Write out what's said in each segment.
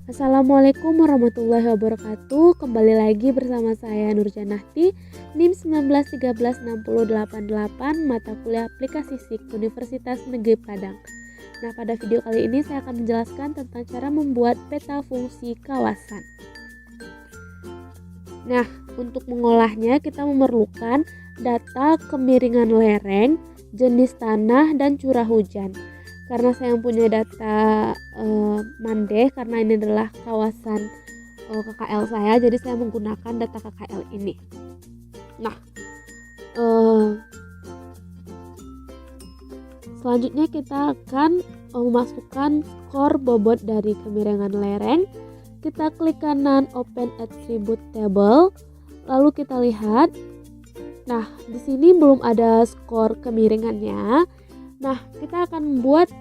Assalamualaikum warahmatullahi wabarakatuh. Kembali lagi bersama saya Nurjanahti, NIM 19136088, mata kuliah aplikasi SIK Universitas Negeri Padang. Nah, pada video kali ini saya akan menjelaskan tentang cara membuat peta fungsi kawasan. Nah, untuk mengolahnya kita memerlukan data kemiringan lereng, jenis tanah, dan curah hujan. Karena saya punya data Mandeh, karena ini adalah kawasan KKL saya, jadi saya menggunakan data KKL ini. Nah, selanjutnya kita akan memasukkan skor bobot dari kemiringan lereng. Kita klik kanan Open Attribute Table, lalu kita lihat. Nah, di sini belum ada skor kemiringannya. Nah, kita akan membuat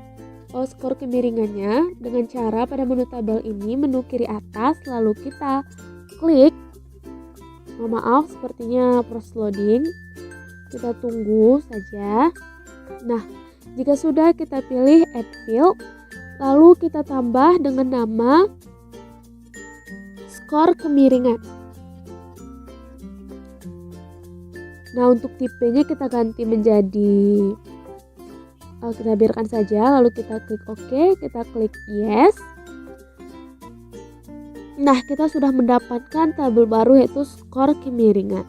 skor kemiringannya dengan cara pada menu tabel ini, menu kiri atas, lalu kita klik. Maaf, sepertinya proses loading. Kita tunggu saja. Nah, jika sudah, kita pilih Add Field, lalu kita tambah dengan nama skor kemiringan. Nah, untuk tipenya kita ganti menjadi kita biarkan saja, lalu kita klik OK, kita klik Yes. Nah, kita sudah mendapatkan tabel baru yaitu skor kemiringan.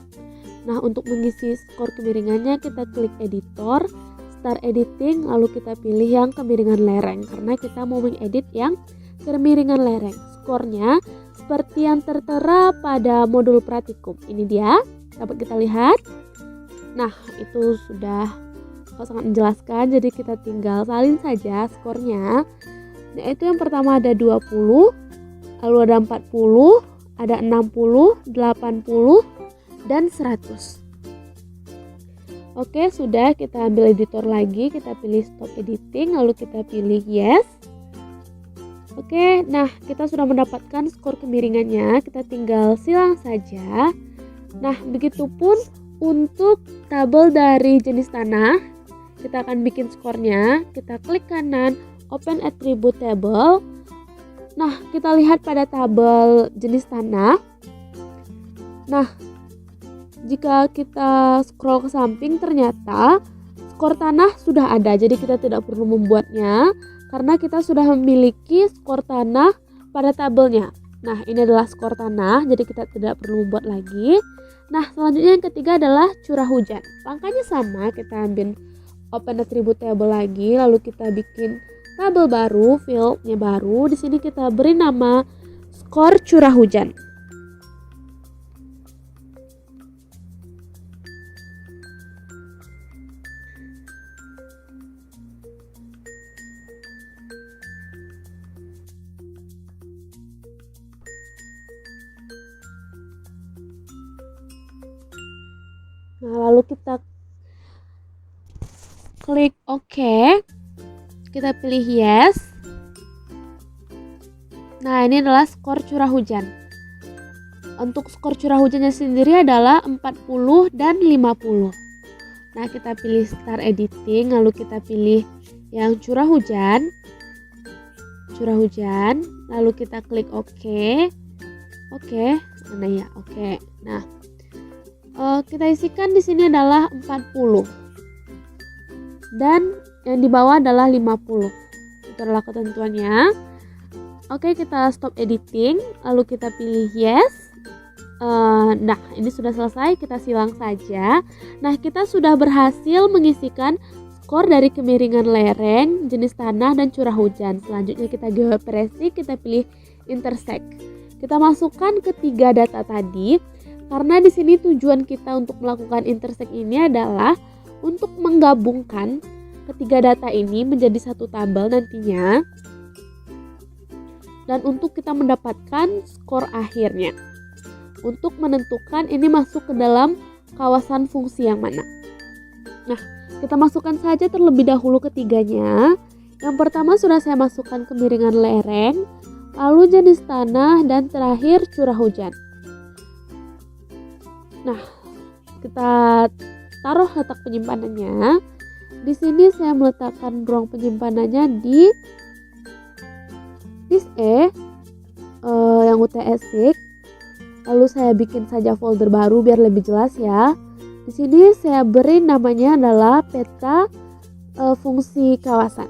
Nah, untuk mengisi skor kemiringannya kita klik Editor, Start Editing, lalu kita pilih yang kemiringan lereng karena kita mau mengedit yang kemiringan lereng. Skornya seperti yang tertera pada modul praktikum. Ini dia, dapat kita lihat. Nah, itu sudah sangat menjelaskan, jadi kita tinggal salin saja skornya. Nah, itu yang pertama ada 20, lalu ada 40, ada 60, 80, dan 100. Oke, sudah, kita ambil editor lagi, kita pilih Stop Editing, lalu kita pilih Yes. Oke, nah kita sudah mendapatkan skor kemiringannya, kita tinggal silang saja. Nah, begitupun untuk tabel dari jenis tanah. Kita akan bikin skornya, kita klik kanan Open Attribute Table. Nah, kita lihat pada tabel jenis tanah. Nah, jika kita scroll ke samping, ternyata skor tanah sudah ada, jadi kita tidak perlu membuatnya karena kita sudah memiliki skor tanah pada tabelnya. Nah, ini adalah skor tanah, jadi kita tidak perlu membuat lagi. Nah, selanjutnya yang ketiga adalah curah hujan. Langkahnya sama, kita ambil Open Attribute Table lagi, lalu kita bikin tabel baru, fieldnya baru. Di sini kita beri nama skor curah hujan. Nah, lalu kita klik OK, kita pilih Yes. Nah, ini adalah skor curah hujan. Untuk skor curah hujannya sendiri adalah 40 dan 50. Nah, kita pilih Start Editing, lalu kita pilih yang curah hujan, lalu kita klik OK. Mana ya? OK. Nah, kita isikan di sini adalah 40. Dan yang di bawah adalah 50. Itu adalah ketentuannya. Oke, kita stop editing, lalu kita pilih Yes. Nah, ini sudah selesai, kita silang saja. Nah, kita sudah berhasil mengisikan skor dari kemiringan lereng, jenis tanah, dan curah hujan. Selanjutnya kita geopresi, kita pilih intersect. Kita masukkan ketiga data tadi, karena di sini tujuan kita untuk melakukan intersect ini adalah untuk menggabungkan ketiga data ini menjadi satu tabel nantinya, dan untuk kita mendapatkan skor akhirnya untuk menentukan ini masuk ke dalam kawasan fungsi yang mana. Nah, kita masukkan saja terlebih dahulu ketiganya. Yang pertama sudah saya masukkan kemiringan lereng, lalu jenis tanah, dan terakhir curah hujan. Nah, kita taruh letak penyimpanannya. Di sini saya meletakkan ruang penyimpanannya di disk E. yang UTS-6. Lalu saya bikin saja folder baru biar lebih jelas ya. Di sini saya beri namanya adalah peta fungsi kawasan.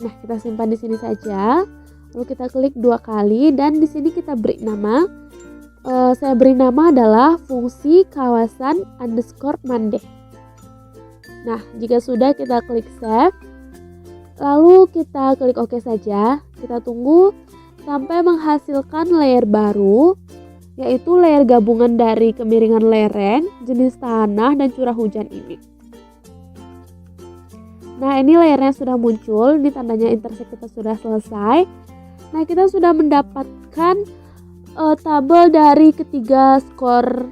Nah, kita simpan di sini saja. Lalu kita klik 2 kali dan di sini kita beri nama. Saya beri nama adalah fungsi kawasan underscore Mande. Nah, jika sudah kita klik save. Lalu kita klik OK saja. Kita tunggu sampai menghasilkan layer baru, yaitu layer gabungan dari kemiringan lereng, jenis tanah, dan curah hujan ini. Nah, ini layernya sudah muncul. Ini tandanya intersect kita sudah selesai. Nah, kita sudah mendapatkan tabel dari ketiga skor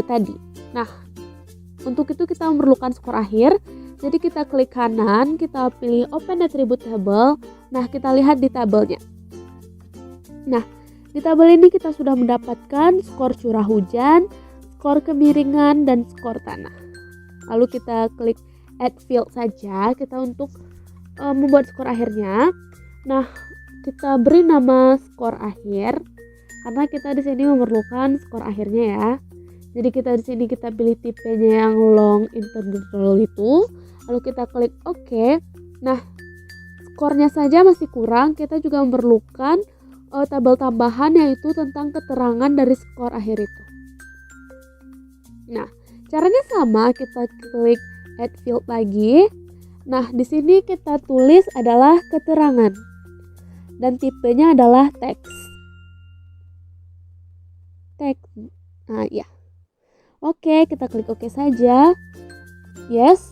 tadi. Nah, untuk itu kita memerlukan skor akhir. Jadi kita klik kanan, kita pilih Open Attribute Table. Nah, kita lihat di tabelnya. Nah, di tabel ini kita sudah mendapatkan skor curah hujan, skor kemiringan, dan skor tanah. Lalu kita klik Add Field saja kita untuk membuat skor akhirnya. Nah, kita beri nama skor akhir karena kita di sini memerlukan skor akhirnya ya. Jadi kita di sini kita pilih tipenya yang long integer itu. Lalu kita klik OK. Nah, skornya saja masih kurang. Kita juga memerlukan tabel tambahan yaitu tentang keterangan dari skor akhir itu. Nah, caranya sama, kita klik Add Field lagi. Nah, di sini kita tulis adalah keterangan dan tipenya adalah teks. Nah, ya. Oke, kita klik OK saja. Yes.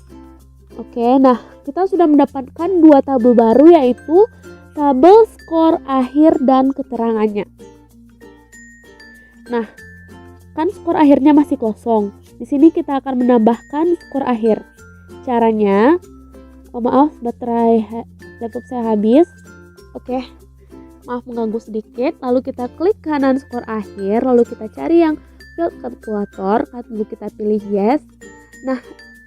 Oke, nah kita sudah mendapatkan 2 tabel baru yaitu tabel skor akhir dan keterangannya. Nah, kan skor akhirnya masih kosong. Di sini kita akan menambahkan skor akhir. Caranya, maaf baterai laptop saya habis. Oke, maaf mengganggu sedikit. Lalu kita klik kanan skor akhir, lalu kita cari yang field calculator, lalu kita pilih yes. Nah,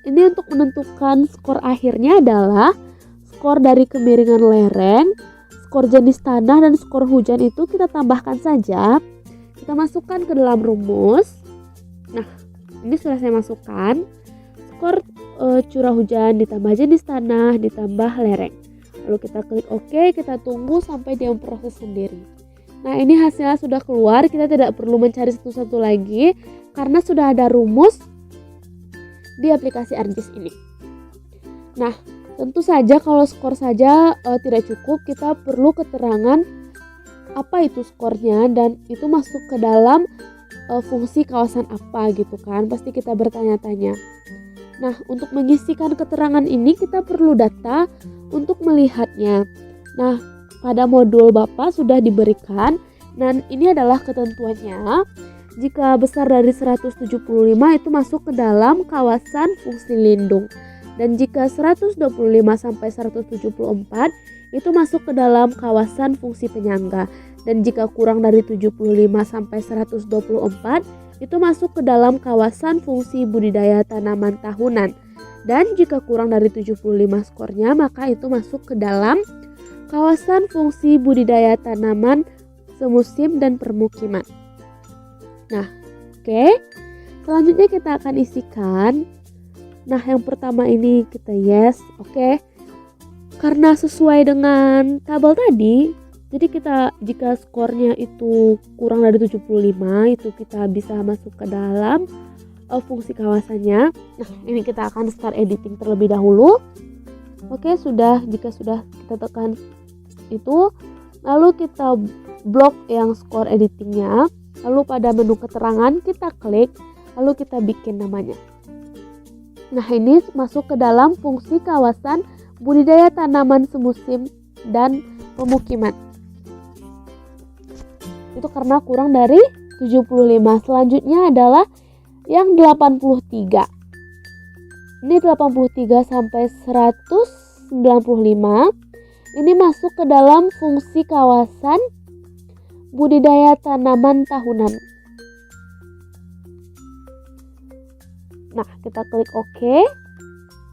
ini untuk menentukan skor akhirnya adalah skor dari kemiringan lereng, skor jenis tanah, dan skor hujan itu kita tambahkan saja. Kita masukkan ke dalam rumus. Nah, ini sudah saya masukkan. Skor curah hujan ditambah jenis tanah ditambah lereng. Lalu kita klik OK, kita tunggu sampai dia memproses sendiri. Nah, ini hasilnya sudah keluar. Kita tidak perlu mencari satu-satu lagi karena sudah ada rumus di aplikasi ArcGIS ini. Nah, tentu saja kalau skor saja tidak cukup, kita perlu keterangan apa itu skornya dan itu masuk ke dalam fungsi kawasan apa gitu kan. Pasti kita bertanya-tanya. Nah, untuk mengisikan keterangan ini kita perlu data untuk melihatnya. Nah, pada modul Bapak sudah diberikan dan ini adalah ketentuannya. Jika besar dari 175 itu masuk ke dalam kawasan fungsi lindung. Dan jika 125 sampai 174 itu masuk ke dalam kawasan fungsi penyangga. Dan jika kurang dari 75 sampai 124 itu masuk ke dalam kawasan fungsi budidaya tanaman tahunan. Dan jika kurang dari 75 skornya maka itu masuk ke dalam kawasan fungsi budidaya tanaman semusim dan permukiman. Nah, oke. Selanjutnya kita akan isikan. Nah, yang pertama ini kita yes, oke. Karena sesuai dengan tabel tadi, jadi kita jika skornya itu kurang dari 75 itu kita bisa masuk ke dalam fungsi kawasannya. Nah, ini kita akan start editing terlebih dahulu. Oke, sudah. Jika sudah kita tekan itu, lalu kita blok yang skor editingnya. Lalu pada menu keterangan kita klik, lalu kita bikin namanya. Nah, ini masuk ke dalam fungsi kawasan budidaya tanaman semusim dan pemukiman. Itu karena kurang dari 75. Selanjutnya adalah yang 83. Ini 83 sampai 195. Ini masuk ke dalam fungsi kawasan budidaya tanaman tahunan. Nah, kita klik OK.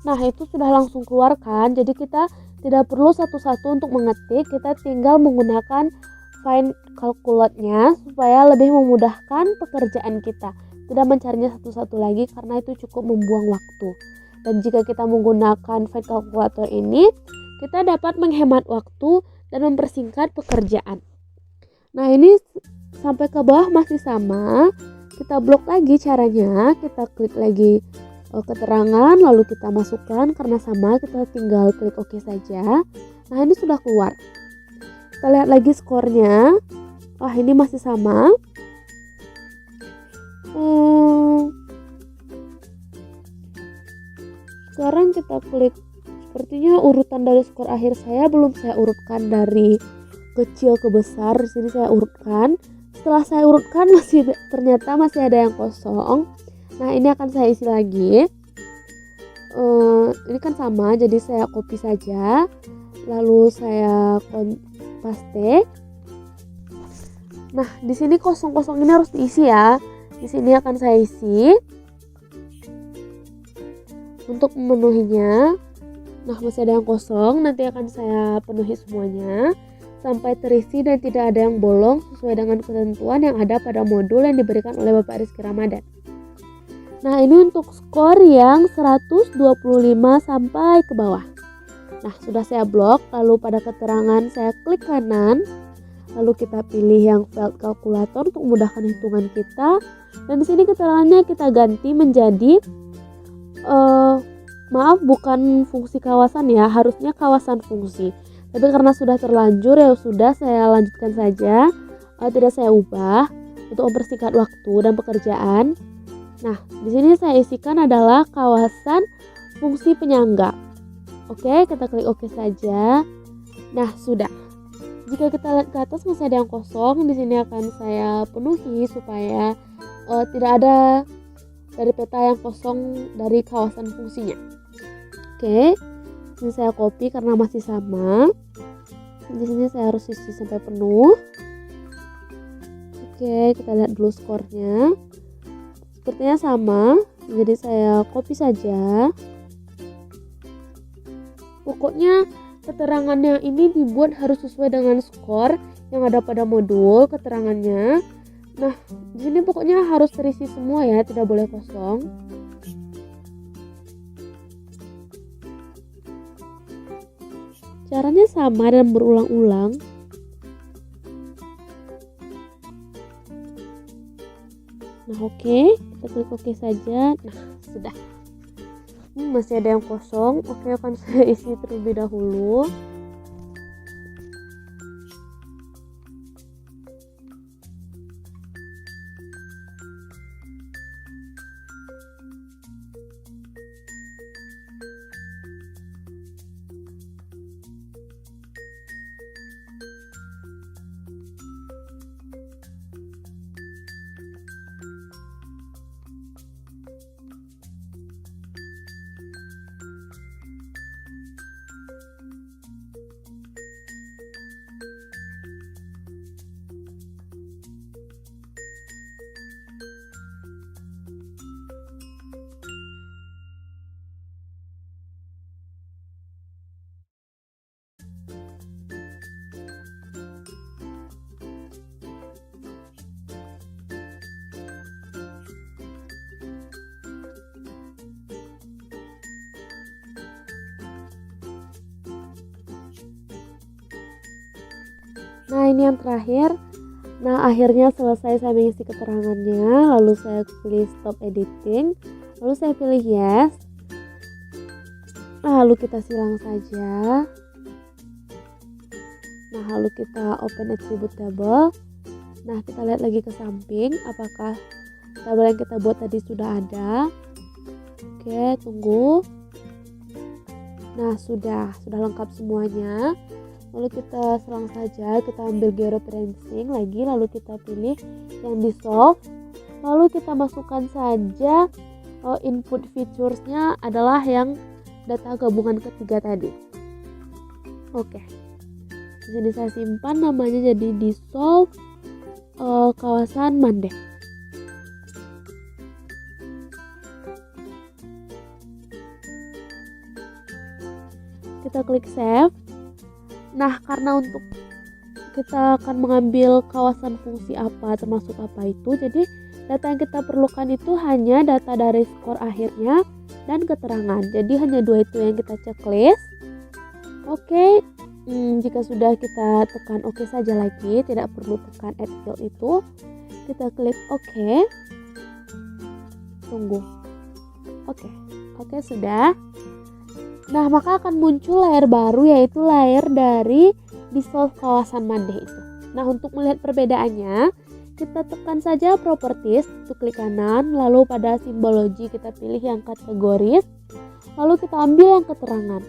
Nah, itu sudah langsung keluar kan. Jadi kita tidak perlu satu-satu untuk mengetik. Kita tinggal menggunakan find calculate-nya supaya lebih memudahkan pekerjaan kita. Tidak mencarinya satu-satu lagi karena itu cukup membuang waktu. Dan jika kita menggunakan find calculator ini, kita dapat menghemat waktu dan mempersingkat pekerjaan. Nah, ini sampai ke bawah masih sama. Kita blok lagi caranya. Kita klik lagi keterangan, lalu kita masukkan. Karena sama, kita tinggal klik OK saja. Nah, ini sudah keluar. Kita lihat lagi skornya. Wah, ini masih sama. Sekarang kita klik. Sepertinya urutan dari skor akhir saya belum saya urutkan dari kecil ke besar. Di sini saya urutkan. Setelah saya urutkan ternyata masih ada yang kosong. Nah, ini akan saya isi lagi. Ini kan sama, jadi saya copy saja. Lalu saya paste. Nah, di sini kosong-kosong ini harus diisi ya. Di sini akan saya isi. Untuk memenuhinya, nah masih ada yang kosong, nanti akan saya penuhi semuanya sampai terisi dan tidak ada yang bolong sesuai dengan ketentuan yang ada pada modul yang diberikan oleh Bapak Rizky Ramadan. Nah, ini untuk skor yang 125 sampai ke bawah. Nah, sudah saya blok, lalu pada keterangan saya klik kanan, lalu kita pilih yang field calculator untuk memudahkan hitungan kita. Dan di sini keterangannya kita ganti menjadi bukan fungsi kawasan ya, harusnya kawasan fungsi. Tapi karena sudah terlanjur ya sudah, saya lanjutkan saja. Tidak saya ubah untuk mempersingkat waktu dan pekerjaan. Nah, di sini saya isikan adalah kawasan fungsi penyangga. Oke, kita klik OK saja. Nah, sudah. Jika kita lihat ke atas masih ada yang kosong, di sini akan saya penuhi supaya tidak ada dari peta yang kosong dari kawasan fungsinya. Oke, ini saya copy karena masih sama. Di sini saya harus isi sampai penuh. Oke, kita lihat dulu skornya. Sepertinya sama, jadi saya copy saja. Pokoknya keterangannya ini dibuat harus sesuai dengan skor yang ada pada modul keterangannya. Nah, di sini pokoknya harus terisi semua ya, tidak boleh kosong. Caranya sama dan berulang-ulang. Nah, oke, kita klik OK saja. Nah, sudah. Masih ada yang kosong. Oke, akan saya isi terlebih dahulu. Nah, ini yang terakhir. Nah, akhirnya selesai saya mengisi keterangannya. Lalu saya pilih stop editing. Lalu saya pilih yes. Lalu kita silang saja. Nah, lalu kita open attribute table. Nah, kita lihat lagi ke samping. Apakah tabel yang kita buat tadi sudah ada? Oke, tunggu. Nah, sudah lengkap semuanya. Lalu kita selang saja, kita ambil georeferencing lagi, lalu kita pilih yang di solve. Lalu kita masukkan saja input featuresnya adalah yang data gabungan ketiga tadi. Oke, di sini saya simpan namanya jadi di solve kawasan Mandeh. Kita klik save. Nah, karena untuk kita akan mengambil kawasan fungsi apa, termasuk apa itu. Jadi data yang kita perlukan itu hanya data dari skor akhirnya dan keterangan. Jadi hanya dua itu yang kita checklist. Oke, jika sudah kita tekan oke saja lagi, tidak perlu tekan add field itu. Kita klik oke. Tunggu. Oke sudah. Nah, maka akan muncul layer baru, yaitu layer dari dissolve kawasan Monday itu. Nah, untuk melihat perbedaannya, kita tekan saja properties, untuk klik kanan, lalu pada simbologi kita pilih yang kategoris, lalu kita ambil yang keterangan,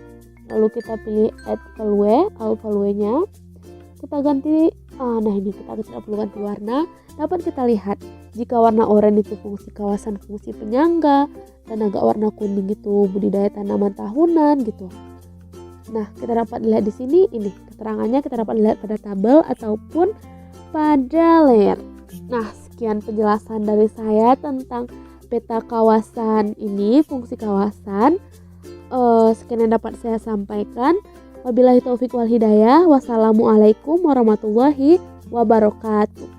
lalu kita pilih add value-nya, kita ganti, nah ini kita tidak perlu ganti warna. Dapat kita lihat jika warna oranye itu fungsi kawasan fungsi penyangga dan agak warna kuning itu budidaya tanaman tahunan gitu. Nah, kita dapat lihat di sini ini keterangannya kita dapat lihat pada tabel ataupun pada layer. Nah, sekian penjelasan dari saya tentang peta kawasan ini, fungsi kawasan. Sekian yang dapat saya sampaikan. Wabillahi taufik wal hidayah. Wassalamualaikum warahmatullahi wabarakatuh.